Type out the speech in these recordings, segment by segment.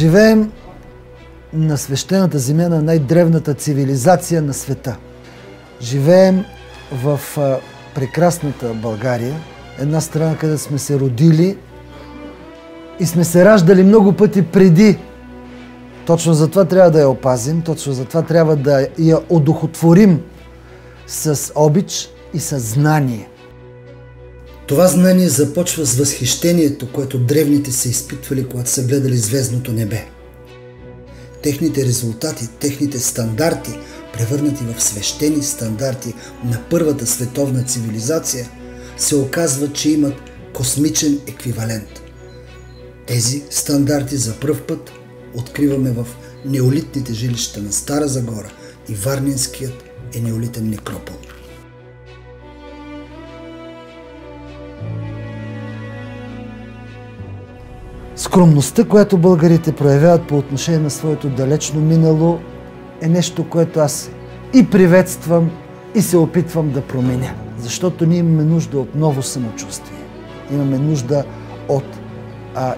Живеем на свещената земя на най-древната цивилизация на света. Живеем в прекрасната България, една страна, където сме се родили и сме се раждали много пъти преди. Точно затова трябва да я опазим, точно затова трябва да я одухотворим с обич и с знание. Това знание започва с възхищението, което древните са изпитвали, когато са гледали звездното небе. Техните резултати, техните стандарти, превърнати в свещени стандарти на първата световна цивилизация, се оказва, че имат космичен еквивалент. Тези стандарти за пръв път откриваме в неолитните жилища на Стара Загора и Варненският неолитен некропол. Скромността, която българите проявяват по отношение на своето далечно минало, е нещо, което аз и приветствам, и се опитвам да променя. Защото ние имаме нужда от ново самочувствие. Имаме нужда от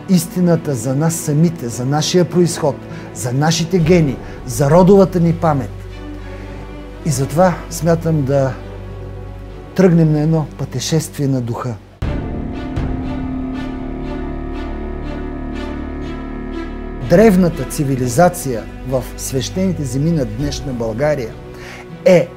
истината за нас самите, за нашия произход, за нашите гени, за родовата ни памет. И затова смятам да тръгнем на едно пътешествие на духа. Древната цивилизация в свещените земи на днешна България е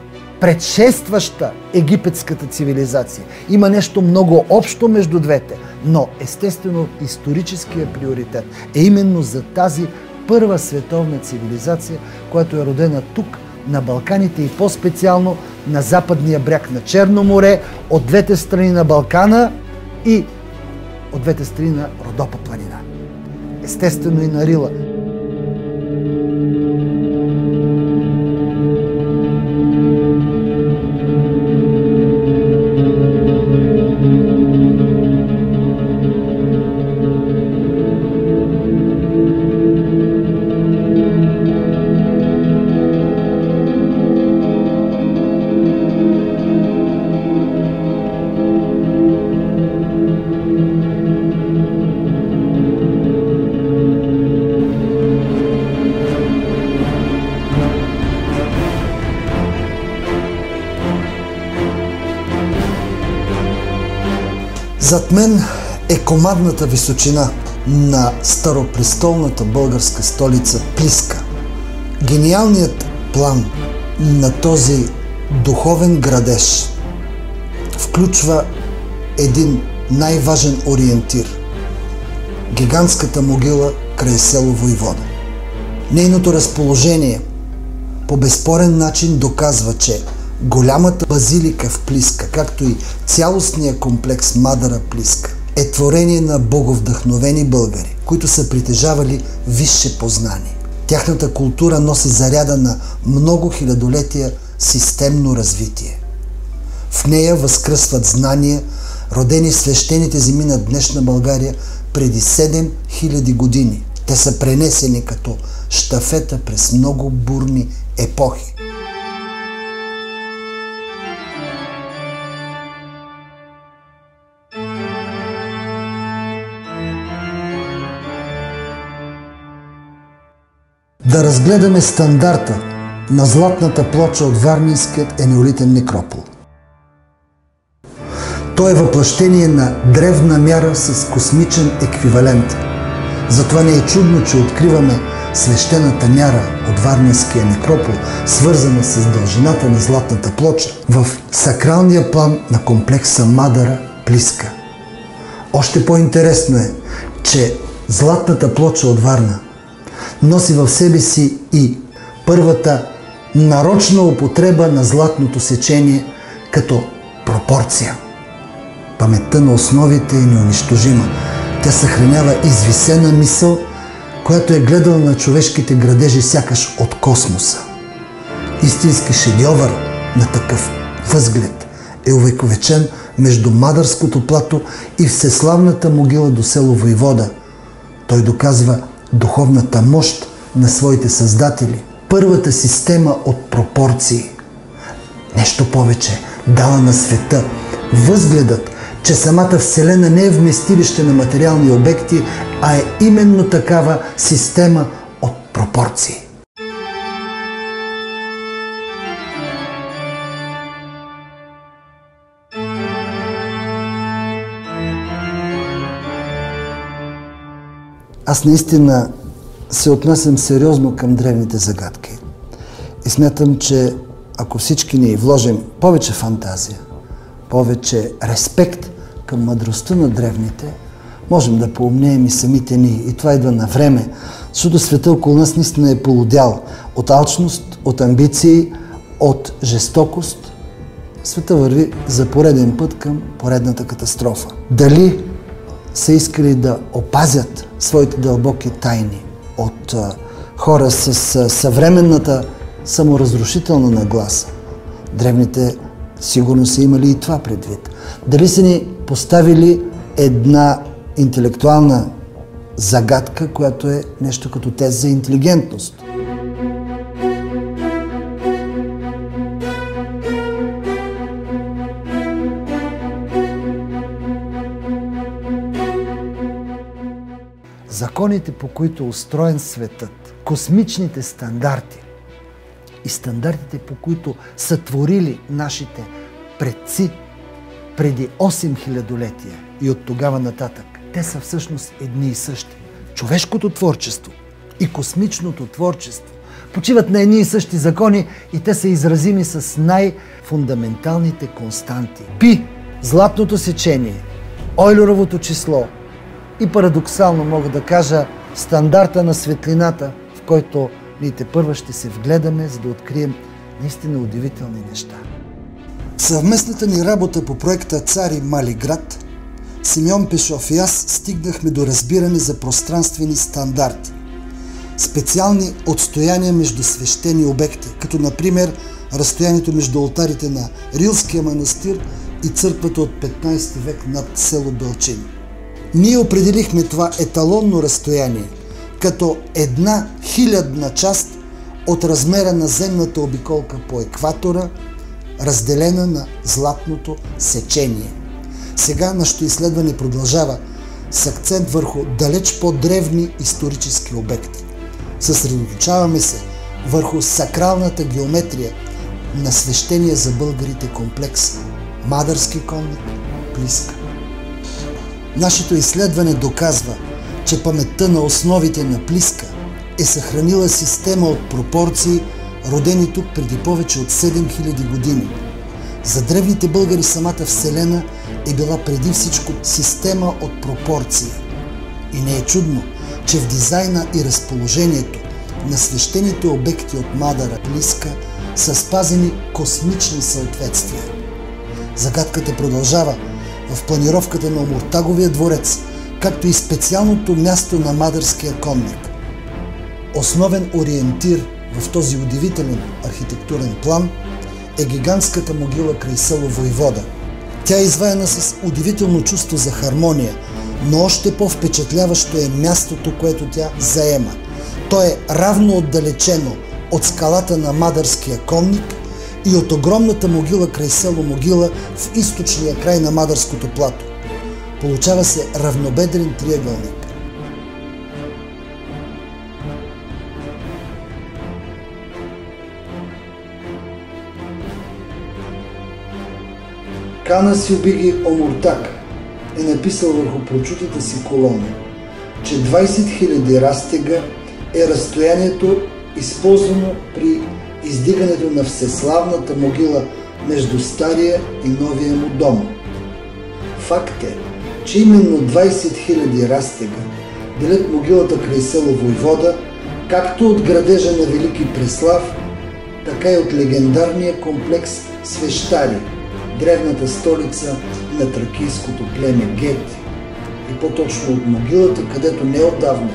предшестваща египетската цивилизация. Има нещо много общо между двете, но естествено историческия приоритет е именно за тази първа световна цивилизация, която е родена тук, на Балканите и по-специално на западния бряг на Черно море, от двете страни на Балкана и от двете страни на Родопа планина. Естествено и на Рила. Зад мен е командната височина на старопрестолната българска столица Плиска. Гениалният план на този духовен градеж включва един най-важен ориентир – гигантската могила край село Войвода. Нейното разположение по безспорен начин доказва, че голямата базилика в Плиска, както и цялостния комплекс Мадара Плиска, е творение на боговдъхновени българи, които са притежавали висше познание. Тяхната култура носи заряда на много хилядолетия системно развитие. В нея възкръсват знания, родени в свещените земи на днешна България преди 7000 години. Те са пренесени като щафета през много бурни епохи. Да разгледаме стандарта на златната плоча от Варненският неолитен некропол. Той е въплъщение на древна мяра с космичен еквивалент. Затова не е чудно, че откриваме свещената мяра от Варненския некропол, свързана с дължината на златната плоча, в сакралния план на комплекса Мадара Плиска. Още по-интересно е, че златната плоча от Варна носи в себе си и първата нарочна употреба на златното сечение като пропорция. Паметта на основите е неунищожима. Тя съхранява извисена мисъл, която е гледала на човешките градежи сякаш от космоса. Истински шедьовър на такъв възглед е увековечен между Мадарското плато и всеславната могила до село Войвода. Той доказва духовната мощ на своите създатели, първата система от пропорции. Нещо повече, дала на света възгледът, че самата Вселена не е вместилище на материални обекти, а е именно такава система от пропорции. Аз наистина се отнасям сериозно към древните загадки и смятам, че ако всички ние вложим повече фантазия, повече респект към мъдростта на древните, можем да поумнеем и самите ние. И това идва на време, защото света около нас наистина е полудял от алчност, от амбиции, от жестокост. Света върви за пореден път към поредната катастрофа. Дали са искали да опазят своите дълбоки тайни от хора с съвременната саморазрушителна нагласа? Древните сигурно са имали и това предвид. Дали са ни поставили една интелектуална загадка, която е нещо като тест за интелигентност? Законите, по които е устроен светът, космичните стандарти и стандартите, по които са творили нашите предци преди 8 хилядолетия и от тогава нататък, те са всъщност едни и същи. Човешкото творчество и космичното творчество почиват на едни и същи закони и те са изразими с най-фундаменталните константи. Пи, златното сечение, Ойлеровото число и парадоксално мога да кажа стандарта на светлината, в който ние тепърва ще се вгледаме, за да открием наистина удивителни неща. В съвместната ни работа по проекта Цари Мали град, Симеон Пешов и аз стигнахме до разбиране за пространствени стандарти. Специални отстояния между свещени обекти, като например разстоянието между олтарите на Рилския манастир и църквата от 15 век над село Белчин. Ние определихме това еталонно разстояние като 1/1000 част от размера на земната обиколка по екватора, разделена на златното сечение. Сега нашето изследване продължава с акцент върху далеч по-древни исторически обекти. Съсредоточаваме се върху сакралната геометрия на свещения за българите комплекс Мадърски конник Плиска. Нашето изследване доказва, че паметта на основите на Плиска е съхранила система от пропорции, родени тук преди повече от 7000 години. За древните българи самата Вселена е била преди всичко система от пропорции. И не е чудно, че в дизайна и разположението на свещените обекти от Мадъра Плиска са спазени космични съответствия. Загадката продължава в планировката на Омуртаговия дворец, както и специалното място на Мадърския конник. Основен ориентир в този удивителен архитектурен план е гигантската могила край село Войвода. Тя е изваяна с удивително чувство за хармония, но още по-впечатляващо е мястото, което тя заема. То е равно отдалечено от скалата на Мадърския конник и от огромната могила край село Могила в източния край на Мадърското плато. Получава се равнобедрен триъгълник. Кана Сюбиги Омуртаг е написал върху прочутата си колона, че 20 000 растега е разстоянието, използвано при издигането на всеславната могила между стария и новия му дом. Факт е, че именно 20 000 растега делят могилата край село Войвода, както от градежа на Велики Преслав, така и от легендарния комплекс Свещари, древната столица на тракийското племе Гети, и по-точно от могилата, където неотдавна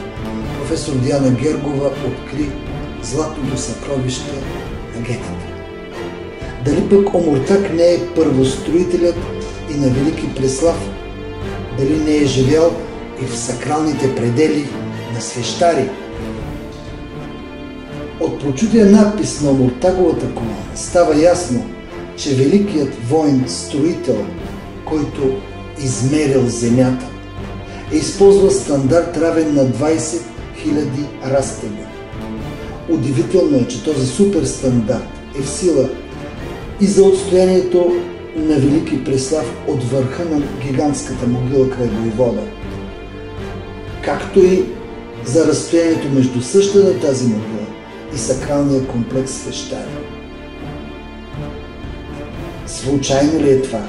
професор Диана Гергова откри златното съкровище на гетите. Дали пък Омуртаг не е първостроителят и на Велики Преслав? Дали не е живял и в сакралните предели на Свещари? От прочутия надпис на Омуртаговата колона става ясно, че великият воин-строител, който измерил земята, е използвал стандарт равен на 20 000 растега. Удивително е, че този суперстандарт е в сила и за отстоянието на Велики Преслав от върха на гигантската могила край Войвода, както и за разстоянието между същата тази могила и сакралния комплекс Свещар. Случайно ли е това?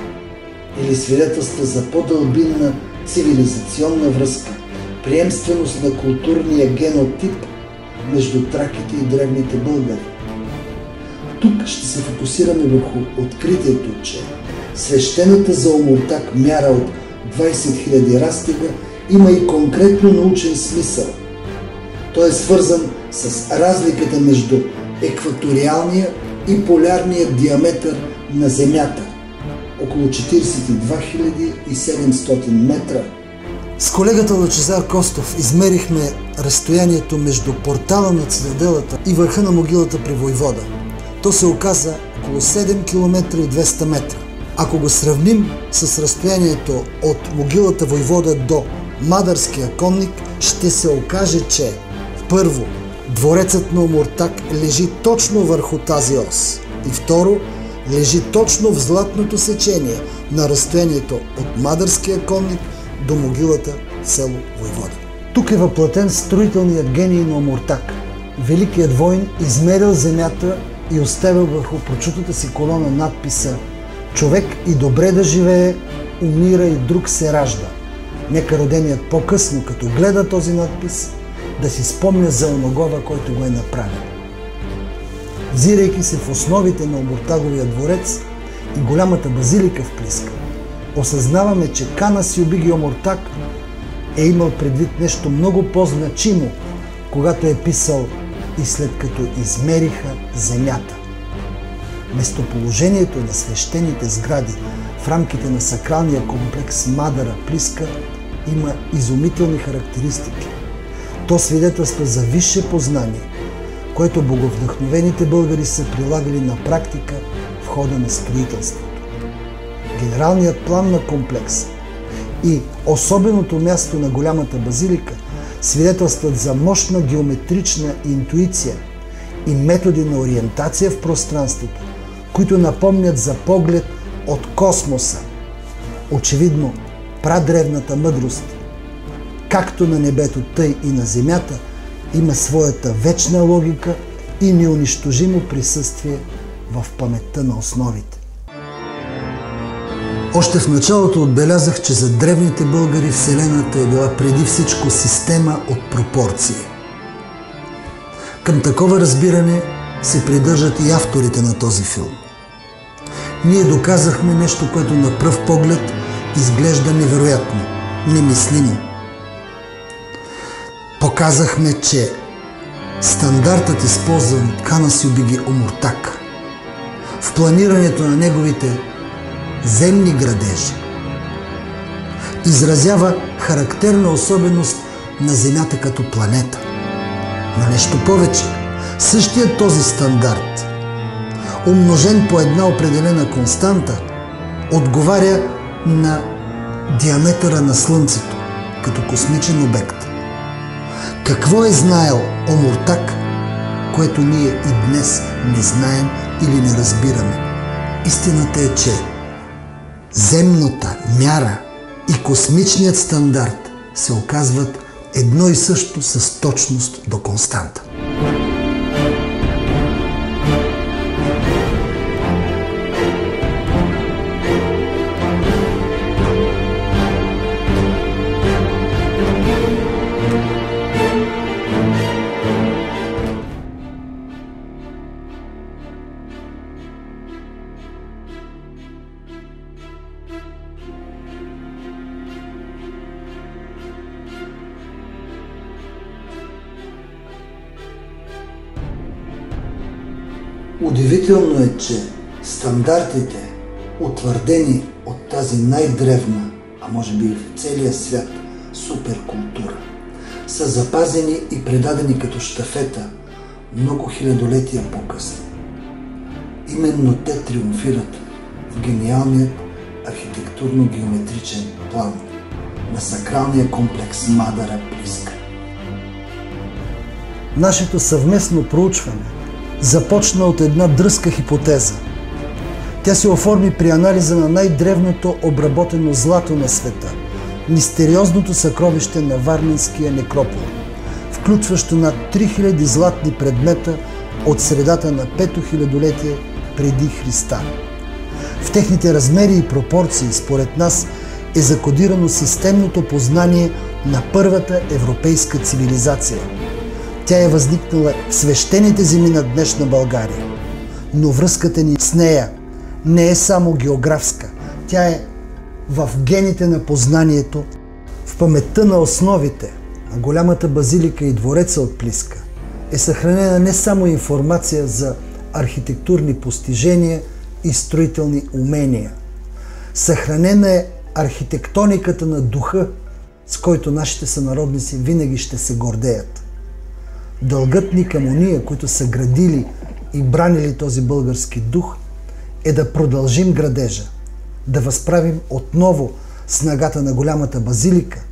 Или свидетелства за по-дълбинна цивилизационна връзка, приемственост на културния генотип между траките и древните българи? Тук ще се фокусираме върху откритието, че свещената за Омуртаг мяра от 20 000 растега има и конкретно научен смисъл. Той е свързан с разликата между екваториалния и полярния диаметър на Земята – около 42 700 метра. С колегата Лъчезар Костов измерихме разстоянието между портала на цитаделата и върха на могилата при Войвода. То се оказа около 7 км и 200 метра. Ако го сравним с разстоянието от могилата Войвода до Мадарския конник, ще се окаже, че първо, дворецът на Омуртаг лежи точно върху тази ос и второ, лежи точно в златното сечение на разстоянието от Мадарския конник до могилата в село Войвода. Тук е въплатен строителният гений на Омуртаг. Великият войн измерил земята и оставил върху прочутата си колона надписа: „Човек и добре да живее, умира и друг се ражда“. Нека роденият по-късно, като гледа този надпис, да си спомня за оногова, който го е направил. Взирайки се в основите на Омуртаговия дворец и голямата базилика в Плиска, осъзнаваме, че Кана Сиобиги Омуртаг е имал предвид нещо много по-значимо, когато е писал „и след като измериха земята“. Местоположението на свещените сгради в рамките на сакралния комплекс Мадара Плиска има изумителни характеристики. То свидетелства за висше познание, което боговдъхновените българи са прилагали на практика в хода на строителството. Генералният план на комплекса и особеното място на голямата базилика свидетелстват за мощна геометрична интуиция и методи на ориентация в пространството, които напомнят за поглед от космоса. Очевидно, прадревната мъдрост, както на небето, тъй и на земята, има своята вечна логика и неунищожимо присъствие в паметта на основите. Още в началото отбелязах, че за древните българи Вселената е била преди всичко система от пропорции. Към такова разбиране се придържат и авторите на този филм. Ние доказахме нещо, което на пръв поглед изглежда невероятно, немислимо. Показахме, че стандартът, използван от Кана Сиобиги Омуртаг в планирането на неговите земни градежи, изразява характерна особеност на Земята като планета. Но нещо повече, същият този стандарт, умножен по една определена константа, отговаря на диаметъра на Слънцето като космичен обект. Какво е знаел Омуртаг, което ние и днес не знаем или не разбираме? Истината е, че земната мяра и космичният стандарт се оказват едно и също с точност до константа. Удивително е, че стандартите, утвърдени от тази най-древна, а може би и в целия свят, суперкултура, са запазени и предадени като щафета много хилядолетия по-късно. Именно те триумфират в гениалният архитектурно-геометричен план на сакралния комплекс Мадара Плиска. Нашето съвместно проучване започна от една дръзка хипотеза. Тя се оформи при анализа на най-древното обработено злато на света – мистериозното съкровище на Варненския некропол, включващо над 3000 златни предмета от средата на 5-то хилядолетие преди Христа. В техните размери и пропорции, според нас, е закодирано системното познание на първата европейска цивилизация. Тя е възникнала в свещените земи на днешна България. Но връзката ни с нея не е само географска. Тя е в гените на познанието, в паметта на основите на голямата базилика и двореца от Плиска е съхранена не само информация за архитектурни постижения и строителни умения. Съхранена е архитектониката на духа, с който нашите сънародници винаги ще се гордеят. Дългът ни към ония, които са градили и бранили този български дух, е да продължим градежа, да възправим отново снагата на голямата базилика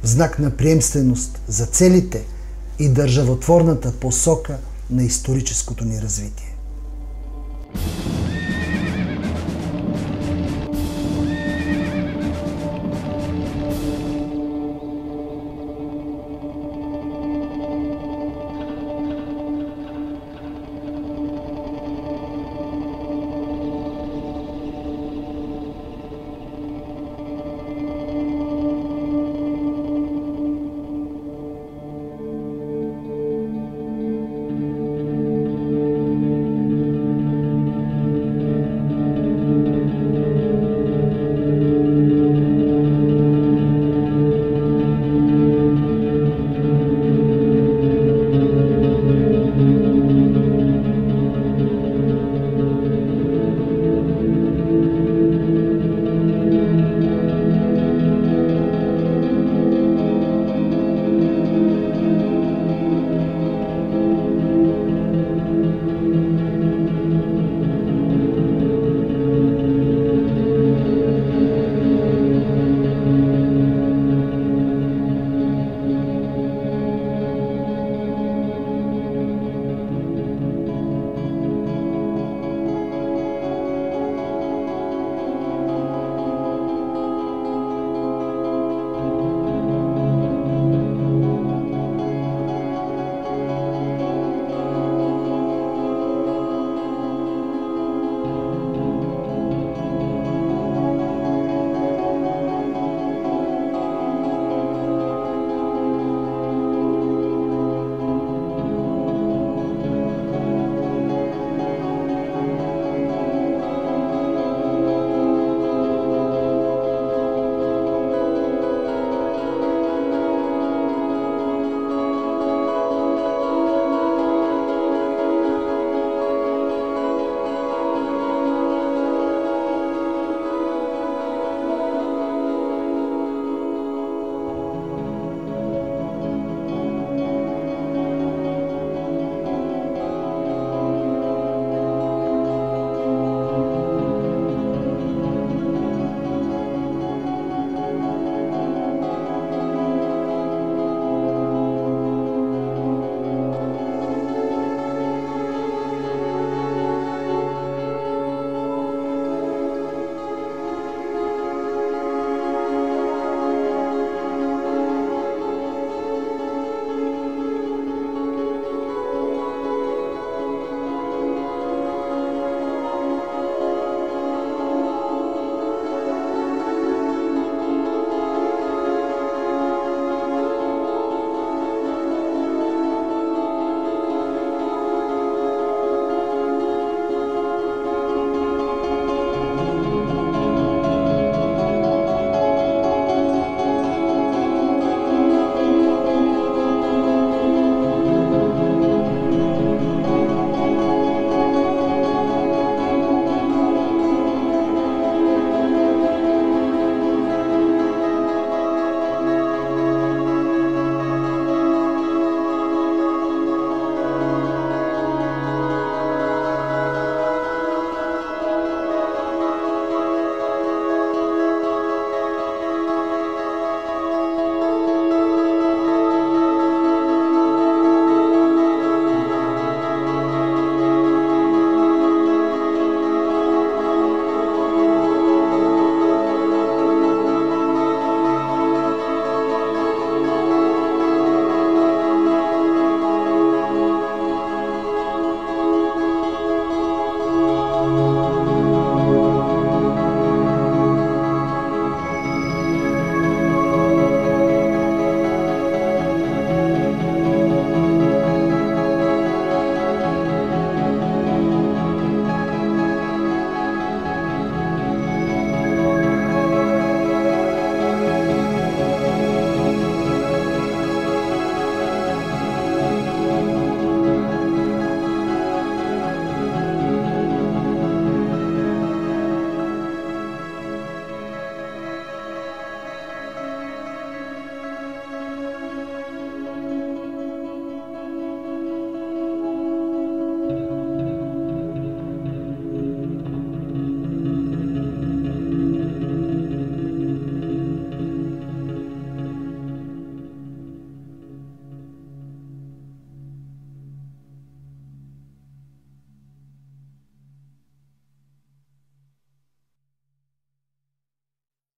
в знак на приемственост за целите и държавотворната посока на историческото ни развитие.